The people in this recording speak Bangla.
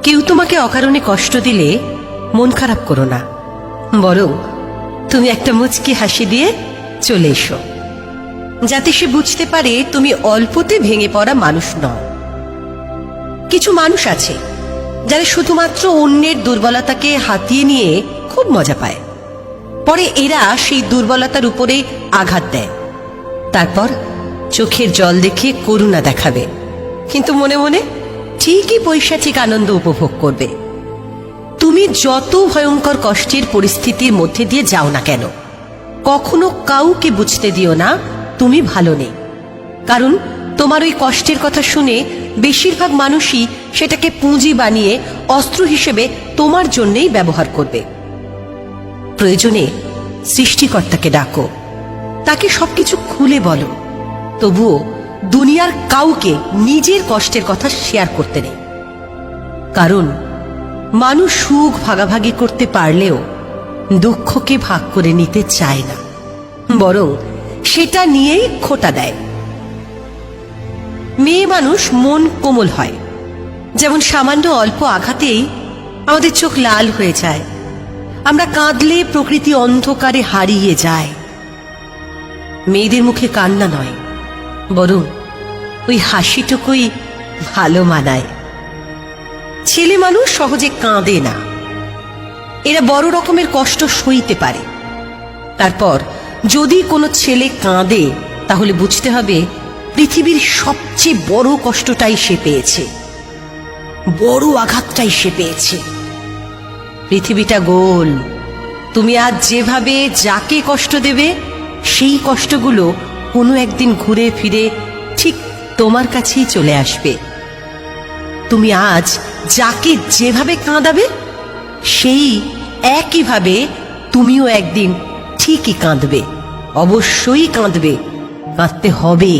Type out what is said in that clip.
কেউ তোমাকে অকারণে কষ্ট দিলে মন খারাপ করো না, বরং তুমি একটা মুচকি হাসি দিয়ে চলে এসো, যাতে সে বুঝতে পারে তুমি অল্পতে ভেঙে পড়া মানুষ নও। কিছু মানুষ আছে যারা শুধুমাত্র অন্যের দুর্বলতাকে হাতিয়ে নিয়ে খুব মজা পায়। পরে এরা সেই দুর্বলতার উপরে আঘাত দেয়, তারপর চোখের জল দেখে করুণা দেখাবে, কিন্তু মনে মনে ঠিকই পৈশাচিক আনন্দ উপভোগ করবে। তুমি যত ভয়ঙ্কর কষ্টের পরিস্থিতির মধ্যে দিয়ে যাও না কেন, কখনো কাউকে বুঝতে দিও না তুমি ভালো নেই, কারণ তোমার ওই কষ্টের কথা শুনে বেশিরভাগ মানুষই সেটাকে পুঁজি বানিয়ে অস্ত্র হিসেবে তোমার জন্যই ব্যবহার করবে। প্রয়োজনে সৃষ্টিকর্তাকে ডাকো, তাকে সবকিছু খুলে বলো, তবুও দুনিয়ার কাউকে নিজের কষ্টের কথা শেয়ার করতে নেই, কারণ মানুষ সুখ ভাগাভাগি করতে পারলেও দুঃখকে ভাগ করে নিতে চায় না, বরং সেটা নিয়েই খোঁটা দেয়। মেয়ে মানুষ মন কোমল হয়, যেমন সামান্য অল্প আঘাতেই আমাদের চোখ লাল হয়ে যায়, আমরা কাঁদলে প্রকৃতি অন্ধকারে হারিয়ে যায়। মেয়েদের মুখে কান্না নয়, বরং ওই হাসিটুকুই ভালো মানায়। ছেলে মানুষ সহজে কাঁদে না, এরা বড় রকমের কষ্ট সইতে পারে। তারপর যদি কোনো ছেলে কাঁদে, তাহলে বুঝতে হবে পৃথিবীর সবচেয়ে বড় কষ্টটাই সে পেয়েছে, বড় আঘাতটাই সে পেয়েছে। পৃথিবীটা গোল, তুমি আজ যেভাবে যাকে কষ্ট দেবে, সেই কষ্টগুলো কোনো একদিন ঘুরে ফিরে ঠিক তোমার কাছেই চলে আসবে। তুমি আজ যাকে যেভাবে কাঁদাবে, সেই একইভাবে তুমিও একদিন ঠিকই কাঁদবে, অবশ্যই কাঁদবে, কাঁদতে হবে।